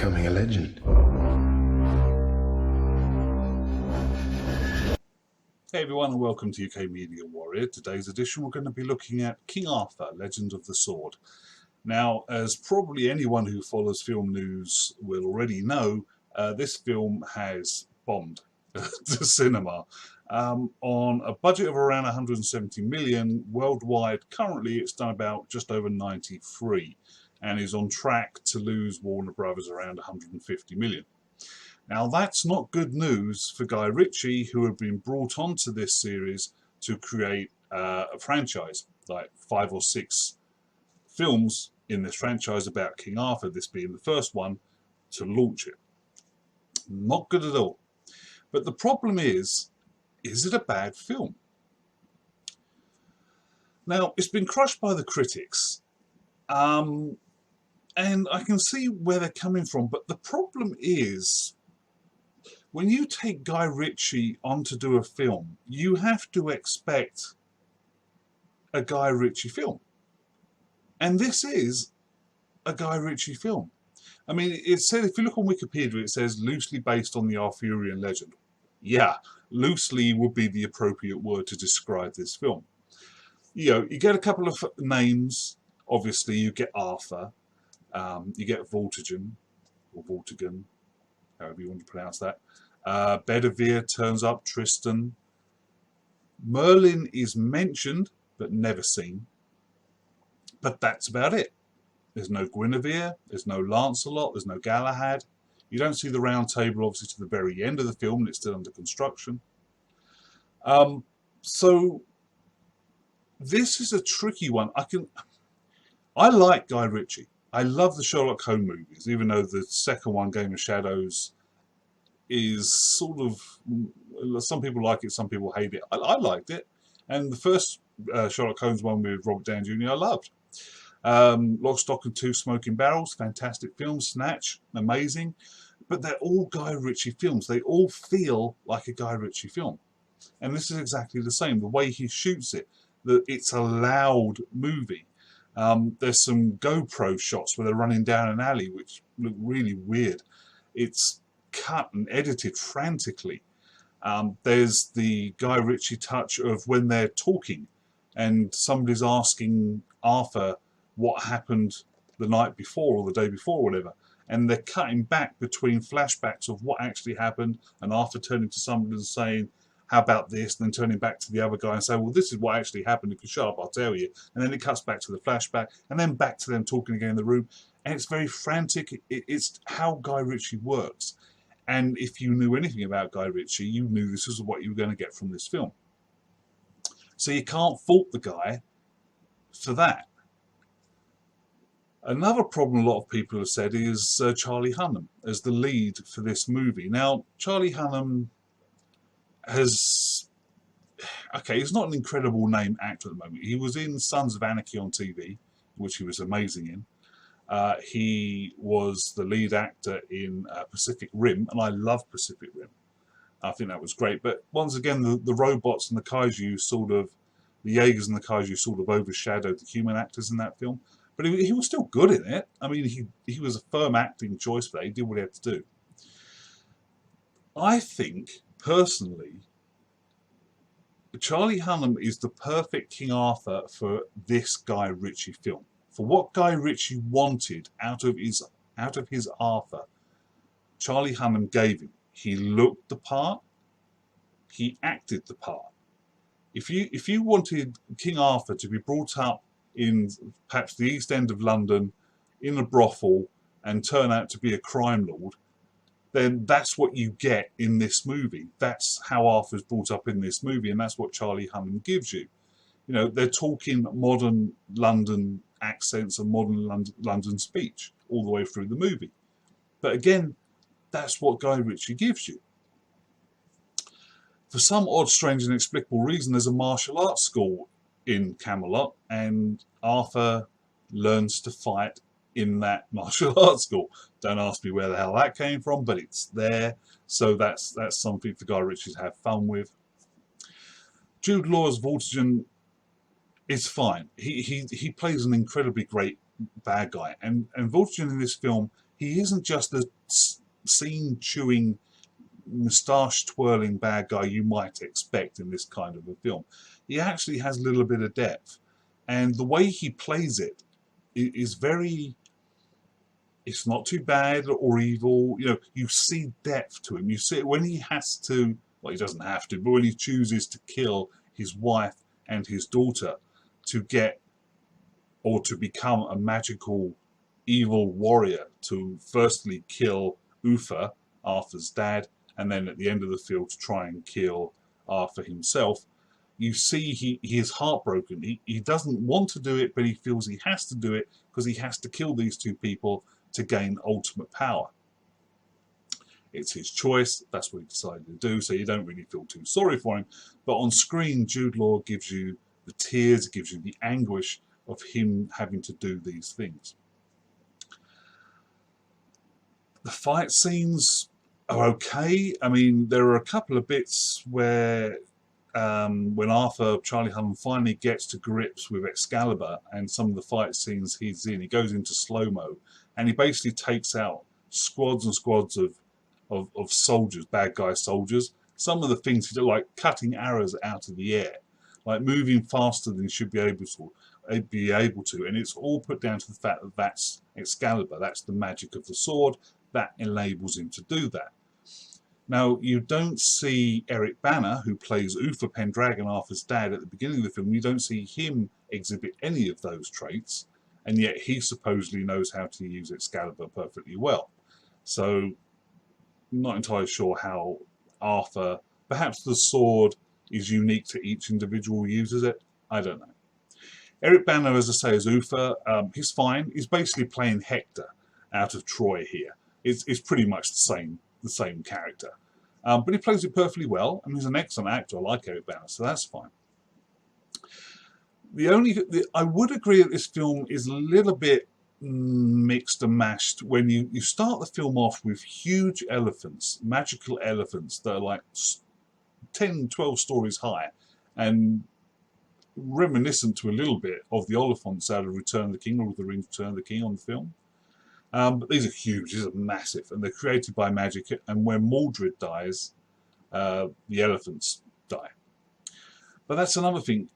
becoming a legend. Hey everyone, and welcome to UK Media Warrior. Today's edition we're going to be looking at King Arthur, Legend of the Sword. Now, as probably anyone who follows film news will already know, this film has bombed to cinema. On a budget of around 170 million worldwide, currently it's done about just over 93 and is on track to lose Warner Brothers around 150 million. Now that's not good news for Guy Ritchie, who had been brought onto this series to create a franchise, like 5 or 6 films in this franchise about King Arthur, this being the first one, to launch it. Not good at all. But the problem is it a bad film? Now, it's been crushed by the critics, and I can see where they're coming from, but the problem is, when you take Guy Ritchie on to do a film, you have to expect a Guy Ritchie film. And this is a Guy Ritchie film. I mean, it says, if you look on Wikipedia, it says loosely based on the Arthurian legend. Yeah, loosely would be the appropriate word to describe this film. You know, you get a couple of names. Obviously, you get Arthur, you get Vortigern, or Vortigern, however you want to pronounce that. Bedivere turns up, Tristan. Merlin is mentioned, but never seen. But that's about it. There's no Guinevere, there's no Lancelot, there's no Galahad. You don't see the Round Table, obviously, to the very end of the film, and it's still under construction. So, this is a tricky one. I like Guy Ritchie. I love the Sherlock Holmes movies, even though the second one, Game of Shadows, is sort of, some people like it, some people hate it. I liked it. And the first Sherlock Holmes one with Robert Downey Jr. I loved. Lock, Stock and Two Smoking Barrels, fantastic film. Snatch, amazing. But they're all Guy Ritchie films. They all feel like a Guy Ritchie film. And this is exactly the same. The way he shoots it, it's a loud movie. There's some GoPro shots where they're running down an alley, which look really weird. It's cut and edited frantically. There's the Guy Ritchie touch of when they're talking and somebody's asking Arthur what happened the night before or the day before or whatever, and they're cutting back between flashbacks of what actually happened and Arthur turning to somebody and saying, how about this, and then turning back to the other guy and saying, well, this is what actually happened. If you shut up, I'll tell you. And then it cuts back to the flashback and then back to them talking again in the room, and it's very frantic. It's how Guy Ritchie works. And if you knew anything about Guy Ritchie, you knew this was what you were going to get from this film. So you can't fault the guy for that. Another problem a lot of people have said is Charlie Hunnam as the lead for this movie. Now, Charlie Hunnam has... Okay, he's not an incredible name actor at the moment. He was in Sons of Anarchy on TV, which he was amazing in. He was the lead actor in Pacific Rim, and I love Pacific Rim. I think that was great. But once again, the robots and the kaiju the Jaegers and the kaiju sort of overshadowed the human actors in that film. But he was still good in it. I mean, he was a firm acting choice for that. He did what he had to do. I think, personally, Charlie Hunnam is the perfect King Arthur for this Guy Ritchie film. For what Guy Ritchie wanted out of his Arthur, Charlie Hunnam gave him. He looked the part. He acted the part. If you wanted King Arthur to be brought up in perhaps the East End of London in a brothel and turn out to be a crime lord, then that's what you get in this movie. That's how Arthur's brought up in this movie, and that's what Charlie Hunnam gives you. You know, they're talking modern London accents and modern London speech all the way through the movie. But again, that's what Guy Ritchie gives you. For some odd, strange and inexplicable reason, there's a martial arts school in Camelot, and Arthur learns to fight in that martial arts school. Don't ask me where the hell that came from, but it's there. So that's something for Guy Ritchie to have fun with. Jude Law as Vortigern is fine. He plays an incredibly great bad guy, and Vortigern in this film, he isn't just the scene-chewing, moustache-twirling bad guy you might expect in this kind of a film. He actually has a little bit of depth, and the way he plays it is very... It's not too bad or evil. You know, you see depth to him. You see it when he has to, well, he doesn't have to, but when he chooses to kill his wife and his daughter to get, or to become a magical evil warrior, to firstly kill Uther, Arthur's dad, and then at the end of the film to try and kill Arthur himself. You see he is heartbroken. He doesn't want to do it, but he feels he has to do it because he has to kill these two people to gain ultimate power. It's his choice, that's what he decided to do, so you don't really feel too sorry for him. But on screen, Jude Law gives you the tears, gives you the anguish of him having to do these things. The fight scenes are okay. I mean, there are a couple of bits where when Arthur, Charlie Hunnam, finally gets to grips with Excalibur and some of the fight scenes he's in, he goes into slow-mo, and he basically takes out squads and squads of soldiers, bad guy soldiers. Some of the things he did, like cutting arrows out of the air, like moving faster than he should be able to, and it's all put down to the fact that that's Excalibur, that's the magic of the sword, that enables him to do that. Now, you don't see Eric Bana, who plays Uther Pendragon, Arthur's dad, at the beginning of the film. You don't see him exhibit any of those traits, and yet he supposedly knows how to use Excalibur perfectly well. So, I'm not entirely sure how Arthur... Perhaps the sword is unique to each individual who uses it. I don't know. Eric Bana, as I say, is Uther. He's fine. He's basically playing Hector out of Troy here. It's pretty much the same character. But he plays it perfectly well, and he's an excellent actor. I like Eric Bana, so that's fine. I would agree that this film is a little bit mixed and mashed when you start the film off with huge elephants, magical elephants that are like 10, 12 stories high, and reminiscent to a little bit of the Oliphants out of Return of the King, or the Rings Return of the King on the film. But these are huge, these are massive, and they're created by magic, and when Mordred dies, the elephants die. But that's another thing.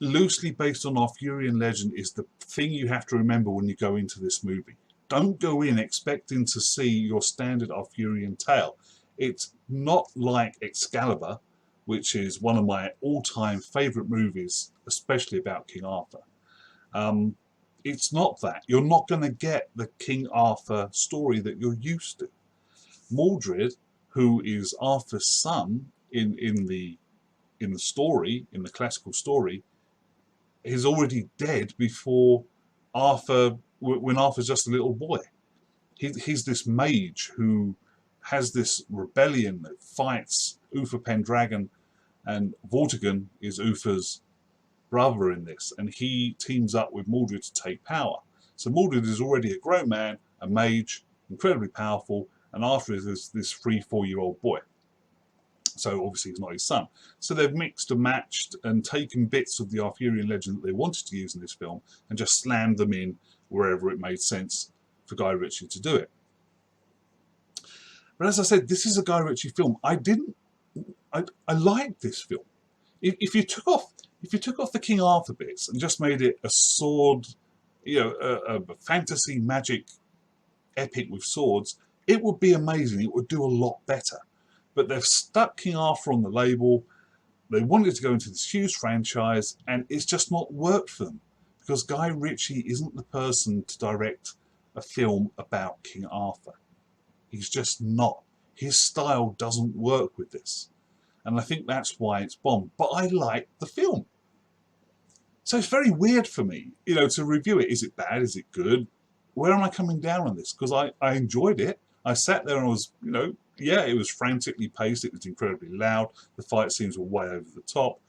Loosely based on Arthurian legend is the thing you have to remember when you go into this movie. Don't go in expecting to see your standard Arthurian tale. It's not like Excalibur, which is one of my all-time favourite movies, especially about King Arthur. It's not that. You're not going to get the King Arthur story that you're used to. Mordred, who is Arthur's son in the story, in the classical story, is already dead before Arthur, when Arthur's just a little boy. He's this mage who has this rebellion that fights Uther Pendragon, and Vortigern is Uther's brother in this, and he teams up with Mordred to take power. So Mordred is already a grown man, a mage, incredibly powerful, and Arthur is this 3-4-year-old boy. So obviously he's not his son. So they've mixed and matched and taken bits of the Arthurian legend that they wanted to use in this film and just slammed them in wherever it made sense for Guy Ritchie to do it. But as I said, this is a Guy Ritchie film. I liked this film. If you took off the King Arthur bits and just made it a sword, a fantasy magic epic with swords, it would be amazing. It would do a lot better. But they've stuck King Arthur on the label. They wanted to go into this huge franchise, and it's just not worked for them because Guy Ritchie isn't the person to direct a film about King Arthur. He's just not. His style doesn't work with this. And I think that's why it's bombed. But I like the film. So it's very weird for me, to review it. Is it bad? Is it good? Where am I coming down on this? Because I enjoyed it. I sat there and I was, yeah, it was frantically paced. It was incredibly loud. The fight scenes were way over the top.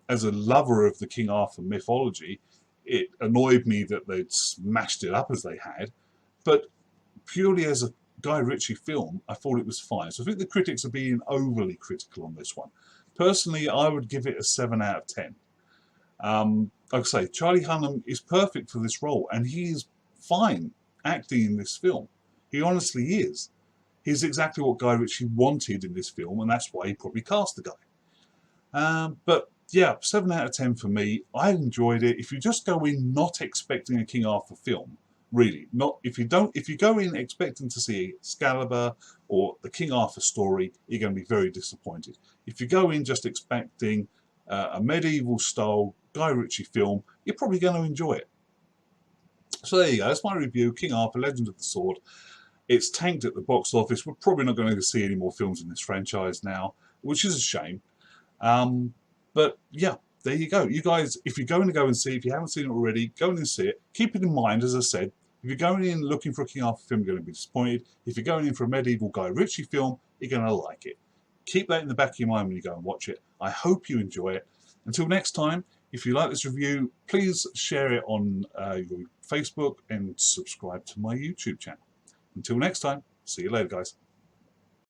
As a lover of the King Arthur mythology, it annoyed me that they'd smashed it up as they had. But purely as a Guy Ritchie film, I thought it was fine. So I think the critics are being overly critical on this one. Personally, I would give it a 7 out of 10. Like I say, Charlie Hunnam is perfect for this role, and he is fine acting in this film. He honestly is. He's exactly what Guy Ritchie wanted in this film, and that's why he probably cast the guy. But yeah, 7 out of 10 for me. I enjoyed it. If you just go in not expecting a King Arthur film, really, not if you go in expecting to see Excalibur or the King Arthur story, you're going to be very disappointed. If you go in just expecting a medieval style Guy Ritchie film, you're probably going to enjoy it. So there you go. That's my review. King Arthur, Legend of the Sword. It's tanked at the box office. We're probably not going to see any more films in this franchise now, which is a shame. But yeah, there you go. You guys, if you're going to go and see, if you haven't seen it already, go in and see it. Keep it in mind, as I said, if you're going in looking for a King Arthur film, you're going to be disappointed. If you're going in for a medieval Guy Ritchie film, you're going to like it. Keep that in the back of your mind when you go and watch it. I hope you enjoy it. Until next time, if you like this review, please share it on your Facebook and subscribe to my YouTube channel. Until next time, see you later, guys.